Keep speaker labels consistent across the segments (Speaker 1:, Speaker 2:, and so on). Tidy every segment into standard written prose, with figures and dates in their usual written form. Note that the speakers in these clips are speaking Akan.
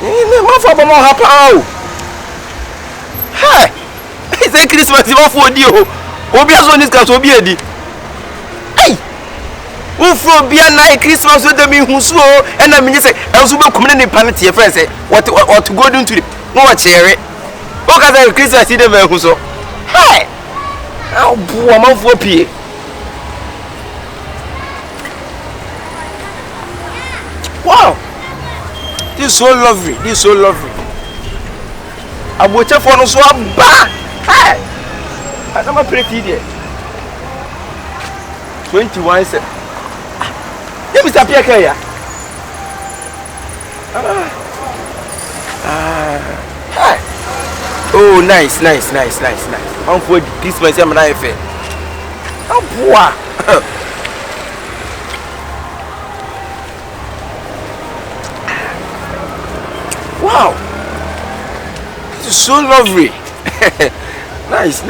Speaker 1: Man for more happy. Hey, it's a Christmas for you. Obi as one is going to be a hey, who from be a night Christmas with them who slow and I mean, you say, I was about community penalty. Your friends say, what to go into the more cherry. What can I Christmas see them who so? Hey, oh, poor man for P. Wow, this is so lovely. This is so lovely. I watch for no so bad. Hey, I'm a pretty idiot. 21 cents. Yeah, Mr. Kyekyeku. Oh, nice. I'm for Christmas. I'm not fair. Oh, boy. Wow, this is so lovely. Nice.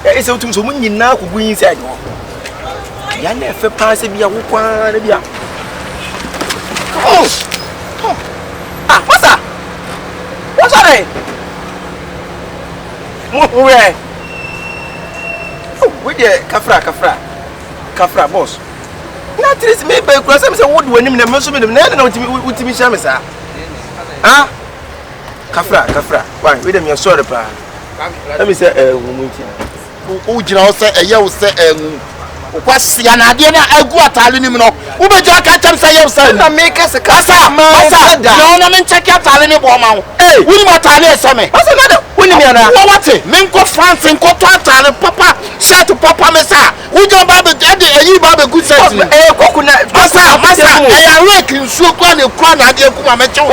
Speaker 1: It's a so many now who go inside. You never pass a beer. Oh, what's that? What's that? Where? Oh, with the Kafra, boss. Not this maybe because I'm saying what when I'm not with me, Shamasa. Ah, Kafra. Why? Wait a minute, sorry, pa. Let me say,
Speaker 2: who say a year say, what's the idea? I go at Alinimo. Who be your catcher say, you say, I make us a casa, no, no, check out Alinimo. Hey, we want to what's another? What's it? Minko France and Cotton, Papa, said to Papa Messa. We don't have a daddy, and you have a good sense. Coconut, Massa, I reckon so quan a crown at the Kumacho,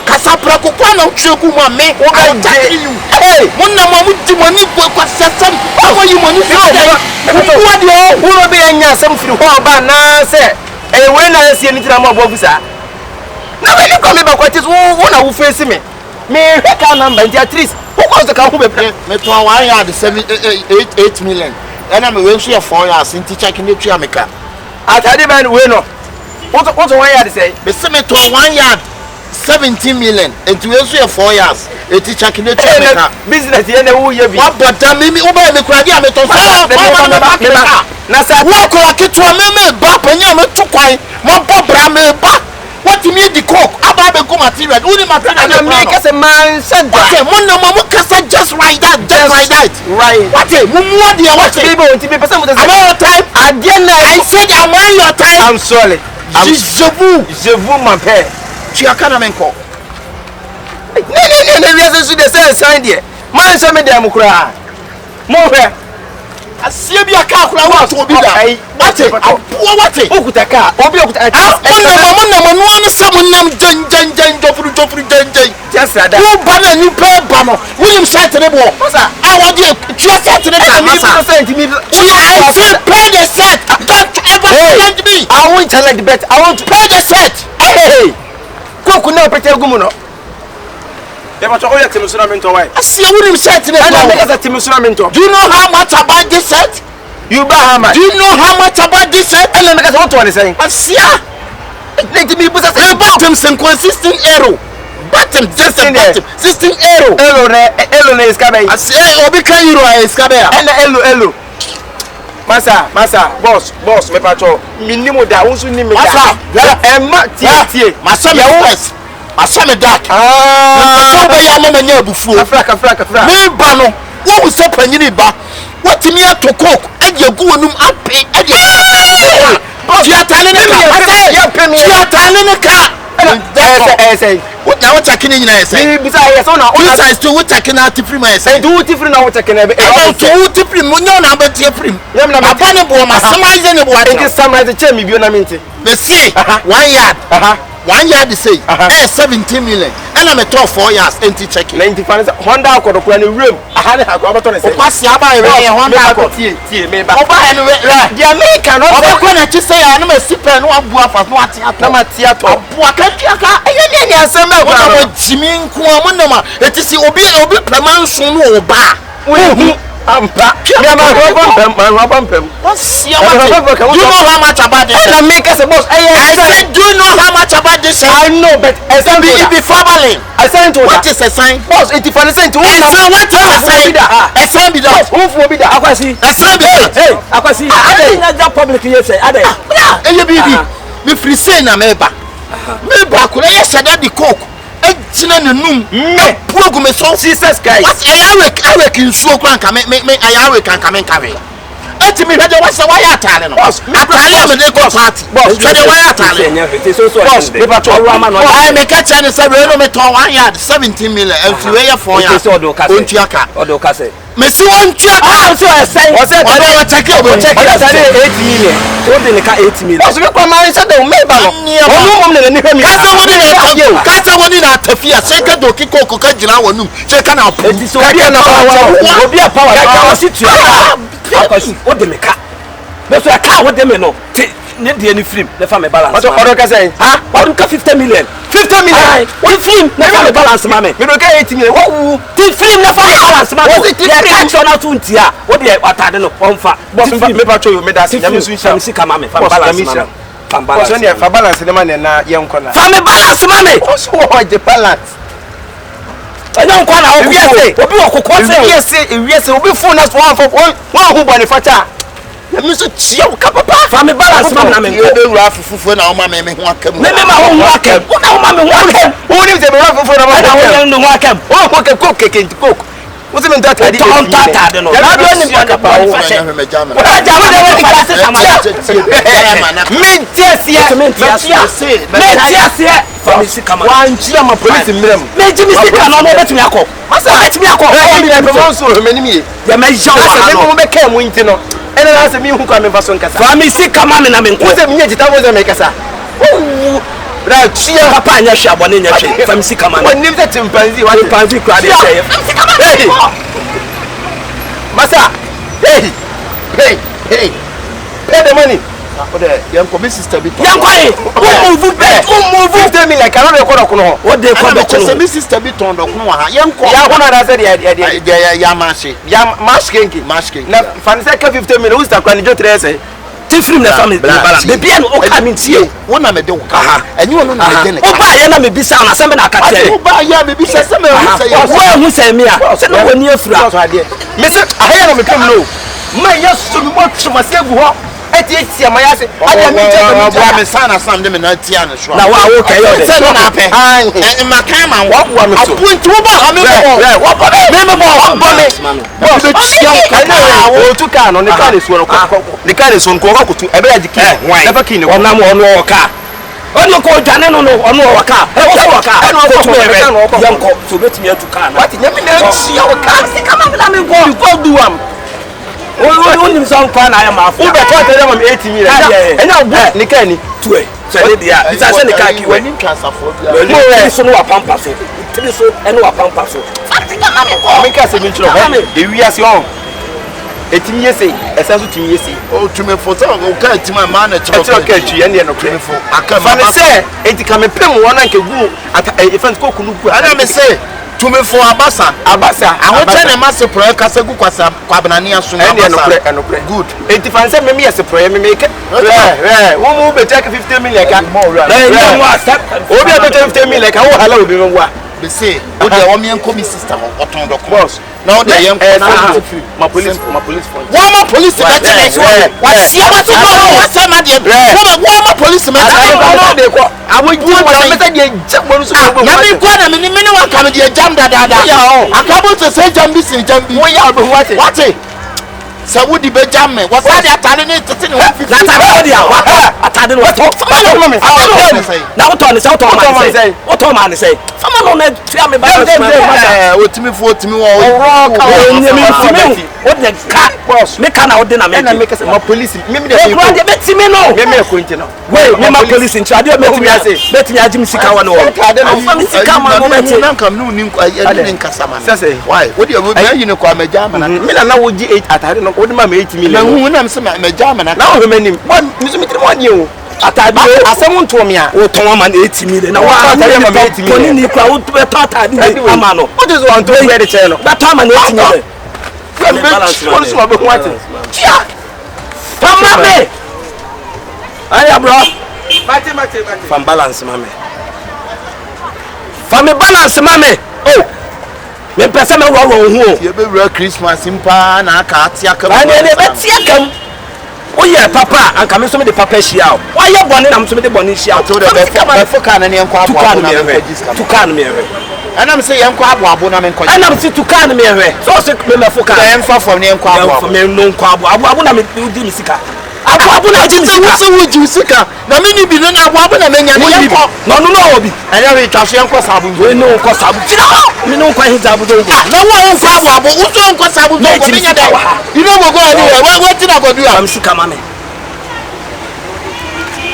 Speaker 2: Casapra Kupano, Chukuma, make what I'm telling you. Hey, one number with the money for some. How are you money? What you will be in something about now, sir. And when I see anything about officer. Now, when you come back, what is one who face me? Me, I can't number at least. Who was the couple of Metro 1 yard 8 million? And I'm going to 4 years in teacher in the Chiamica. I tell you, man, we know. What's 1 yard to say? The Metro 1 yard 17 million and to 4 years. A teacher in the Chiamica. Business, you know, you have but me over the Kradia. Nasa, walk like it to a meme, Bap and Yama to quite more Brame back. What you mean the coke? About the good material. Only matter and make us a man said that. One number just like that. Right. What a more dear what people to be person with a time. Again, I said I'm on your time. I'm sorry. Je vous my père. Tu as quand même quoi? Non, je suis sign there. Man, ça me dit mukra. Mon frère. Asibia ka kula wa to bi da. What? Okutaka. Obi okutaka. Mama no an samunam jan jofru jan. Just that. You bana ni pe ba no. William set ne bo. Masa. I want you to set ne ka masa. I say pay the set. Don't ever challenge me. I won't challenge the bet. I want to pay the set. Hey. Koku na pete gumu no. I see a William set in the do you know how much about this set? You buy how much? Do you know how much about this set? And then what one is saying? I see let me put a bottoms and consistent arrow. Bottom, just a bottom. 16 arrow. Elo is coming. I see Obika Euro is coming. And elo. Massa, boss, me patrol. Minimo da, unsu ni me. Massa, Emma, tie. Massa, yes. Asame that. So be ya mama nya bufuo. Kafra. Me ba no. Wo bu so panyini ba. What me to cook? E de gu onum ape. E de. Tia tane ne ka. Ya pemi. Tia tane ne ka. Say. What now checking in na say? Bi say yes ona. What size to what checking na tifri ma say? Do tifri na what checking na be. To tifri mo nya na be tifri. Ya me na ba ne bo ma summarize ne bo ati. It is summarize che me bi na minti. Me see 1 yard. 1 year they say 17 million and I'm a 4 years empty checking 95 Honda ko do kwani room ahane ha ko abato ne say o kwasi aba e Honda ko tie me ba oba ene the American oba ko na chi say na ma sipa no abu afa no ate ato na ma tie ato abu aka eye ne asem ba ko jimi nko amu na ma etisi obi premanso no oba
Speaker 1: Ampa. Me my bump.
Speaker 2: What's your you know how much about this?
Speaker 1: I make us a boss.
Speaker 2: I said, do you know how much about this?
Speaker 1: I know, but I said
Speaker 2: it be formally.
Speaker 1: I said to
Speaker 2: what is a sign?
Speaker 1: Boss, it is for the sign to
Speaker 2: what is a sign? A sign be that.
Speaker 1: Who for be that? Akwasi.
Speaker 2: A sign be that.
Speaker 1: Hey, Akwasi. I think that public here say, Ade.
Speaker 2: Eh, baby. Me free say na meba. Meba ko na yesada di coke. Ejina ne num. Me program so
Speaker 1: Jesus Christ.
Speaker 2: What I can so kran ka me I can come carry. Eti me hwede wase wa ya atale no. Atale me dey go party. Boss, hwede wa ya atale. Boss, me ba to rama no. I me ka che ne say we no me to 1 yard 17 million. If we ya 4 yard. Ontuaka.
Speaker 1: Odoka say.
Speaker 2: Me si ontuaka.
Speaker 1: So I say. O say
Speaker 2: wa check it.
Speaker 1: Check it. 8 million. So dey ne ka 8 million. Boss, me kwa man say dey me ba no. Onu mom ne ni hwe mi.
Speaker 2: Kasa woni na tafiya. Kasa woni na tafiya. Say ka doki koko ka jina wonum. Say ka na.
Speaker 1: Eti so obi na power. Obi a power. Ka o si tu. Akwasi o de me ka be so ka wo de me no ne de any film le fa me balance what order ka say ha what ka 50 million what film le fa me balance ma me do ka 80 million wo ti film le fa me balance ma me ti action na to ntia wo de atade no onfa boss me pa cho you me da se nyame so nsia me sika ma me fa balance ma me fa balance so ne fa balance ne ma ne na ye nko na fa me balance ma me so wo de balance Anya nkwa na obi okoko se ewiese obi phone na so one hu bone facha na mi so chia wo ka papa fa me balance na me
Speaker 2: e be wura fufufu na o ma me ho akam
Speaker 1: me ma ho akam wo na o ma me ho akam wo ni se be wura fufufu na ma ho akam wo ko ke coke kente coke wo se me ntata di de no na do ni pa papa wo fa she wo ja wo de wo fa se sama me tiasie famisi kama wanjia ma police mrem me jimi sika no no betumi akọ masa betumi akọ e mi na pe so me ni ya me ja wa no me ka mu nti no ene na se mi hu kwa me faso nkasa famisi kama me na me nko wo se mi nyejita wo se me kasa ra chia papa anya hwa abone nya hwe famisi kama me nim se timpanzi wa timpanzi kwa de hwe famisi kama me masa hey pay the money yanko me sister bi yanko move 50 million like I don't know what they call the me sister bi ton do kuno ha yanko ya hona na say ya mash kenki na fan say 50 million who sta kwani jo 3 ti film na family balance be bia no o ka me tie wona me de wo ka enyi wono na me de ne o ba ya na me bisa na say me na ka tie o ba ya me bisa say me hu say me a say no woni afura me say ahaya no me kam no ma yesu me mo twoma se gu ho eti amayase ada mi je me sana sam de me na tia na sho na wa wo kai yo de se na pe e ma kan ma wo me so apuntu ba ha me bo wo ba me bo be tia ka na wo tu ka no ne ka le so no ne ka le so ko ko kutu e be ya jiki never kin wo na mo ono ka ono ko dwane no ono wo ka e wo wo ka ono ko tu e yanko so betimi atu ka na what nyame na tia wo ka se kama me na me go do am Oni so nfa na ya mafu. Ube kwa tele ma 80 million. Enya bu ni ka ni. Tuwe. So ni dia. Bisa se ni ka ki we. Ni transafo bia. Mo so no wa pampa so. Tiri so eno wa pampa so. Fatika ma me ko. Me ka se mi chiro ho. E wi ase ho. Etimi yesi. Esa so timi yesi. O tume foto o ka etima ma na chiro. Chiro ka twi ene no kre fo. Aka ma se enti ka me pem wona nke gu ata event ko kunu gu. Ana me se tume fo abasa ahote na ma se pro kasa gu kwasa kwabanani aso na abasa good enti fanse me yes pro me make wo mu be take 50 million ka na mo accept obi be take 50 million ka wo hala obi me wa be say o de wo me enko mi sister o ton do boss na o de yen ko na ma police phone wo ma police be take so wa sia wa to no wa say ma de wo ma police me de ko awo ju ma me say de jabo so go na mi ko na me ni wa kam de jam da akabo to say jambi sin jambi wo ya be wate sa wudi be jamme wo sa de atade ni tete ni 150 na atade wo de awa atade no to fama no me na wo to ni say wo to ma ni say fama no na tia me ba o timi fu o timi wo o nyemi timi o de ka boss me ka na wo de na me ka say ma police me de ko de betimi no me ko nti no we me ma police nti ade betimi ase betimi ajim sika wa no wo fami sika ma no beti na kam no ni ni nkasa ma say why wo de wo be yi ni ko amajama na me na wo gi 8 atade no wo de ma 8 million na hu na me say amajama na wo manim mi so mi tiri mo nie o atade asem nto me a wo ton ma na 8 million na wa atade ma 8 million ni kwa wo be to atade ama no what is one to where the channel that time na 8 million balance one so be what chia famame aya bro mate fam balance mame fam balance mame oh me pese me wo hu
Speaker 2: ye be wura Christmas mpa na aka atia kam
Speaker 1: ba ne be tia kam o ye papa anka me so me de papa hia o wa ye bone na me so me de bone hia o
Speaker 2: to de be foka na ne enko abo na me
Speaker 1: tukan me ehwe
Speaker 2: anam say enko abo na me enko
Speaker 1: anam si tukan me ehwe so se me foka
Speaker 2: na enfa fo ne enko abo
Speaker 1: me no enko abo na me di mi sika abo na di mi sika
Speaker 2: so wo ji sika na me ni bi na abo na me nya ne enko
Speaker 1: no obi
Speaker 2: anya we twa so enko sabu
Speaker 1: we no enko sabu tira me no enko hizabu do
Speaker 2: na wo enko abo wo so enko sabu do ko me nya da you no go go anywhere we tina go do am
Speaker 1: sika mame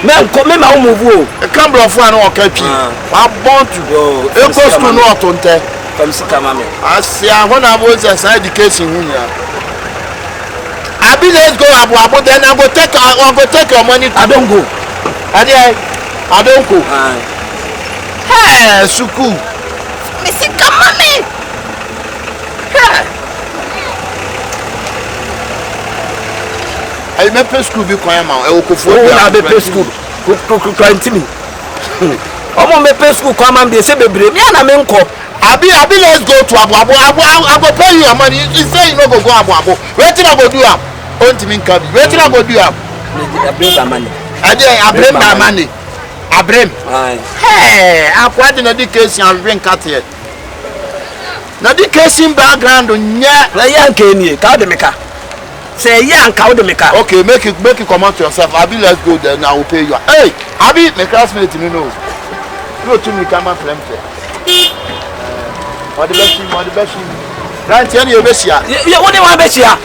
Speaker 1: men ko me ma wo move o
Speaker 2: kambro fo an o ka twi wa born to go school no otonte
Speaker 1: fam sika mame
Speaker 2: asia ho na bo say education hu nya abi let's go abu then I go take your money.
Speaker 1: I don't go
Speaker 2: hey suku
Speaker 1: me sika mame
Speaker 2: I me school bi kwan ma e wo kofo
Speaker 1: na be school kwantimi omo me school kwa ma be se bebre me na me nko
Speaker 2: abi let's go to abu pay you your money you say you no go abu wetin I go do am ontimi nka bi wetin I go do am abrem ba money abrem hey akwa de na education ring cat na education background nya
Speaker 1: na yanka enie ka de meka say yanka de meka
Speaker 2: okay make it come out yourself abi let's go then I will pay you hey abi my classmate me no you to me come and frame what the best right here you be sia
Speaker 1: ye woni wa be sia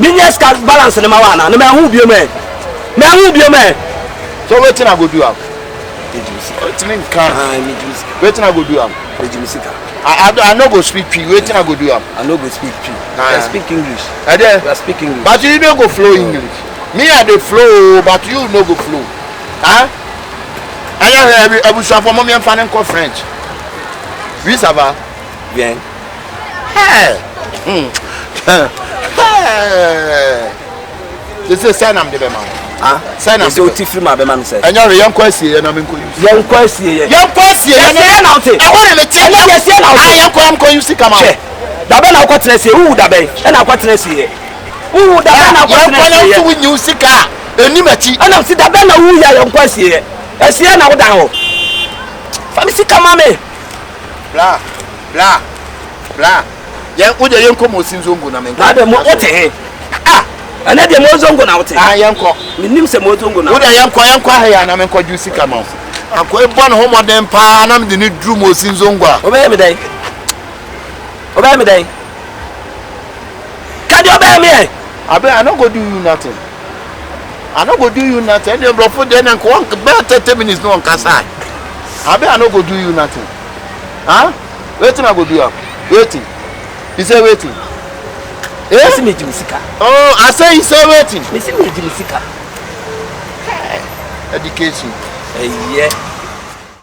Speaker 1: business card balance na ma wa na me hu bio me
Speaker 2: so wetin I go do am wetin can wetin I go do am I no go speak P wetin I go do am
Speaker 1: I no go speak P I speak English
Speaker 2: I
Speaker 1: speak English
Speaker 2: but you no go flow English me I dey flow but you no go flow anya abusa for mommy and fan ko French oui ça va
Speaker 1: bien
Speaker 2: c'est ça nam de be ma
Speaker 1: say na so ti free ma be ma me say
Speaker 2: anya re yanko asie na me nko use
Speaker 1: yanko asie na oti
Speaker 2: e wona me tie yanko am ko use kama
Speaker 1: da be na ko tena sie wu da be e na ko tena sie wu da be na ko tena sie
Speaker 2: yanko wu nyu sika eni machi
Speaker 1: ana si da be na wu ya yanko asie na wo da ho fa mi sika ma me
Speaker 2: bla ya uje yanko mo sinzongo na me
Speaker 1: na de mo ote ana de mo zongo na wote
Speaker 2: yanko
Speaker 1: minim se mo zongo na
Speaker 2: woda yanko ha ya na me ko juice kama akwa ebon ho modern pa na me de ni drum o sinzongo a
Speaker 1: obey me dai ka di obey me
Speaker 2: I no go do you nothing the brofo de na ko 30 minutes no on kasa I no go do you nothing wetin I go do am waiting he say waiting
Speaker 1: esi me jimusika
Speaker 2: oh I say he say waiting
Speaker 1: me say me jimusika
Speaker 2: education
Speaker 1: yeah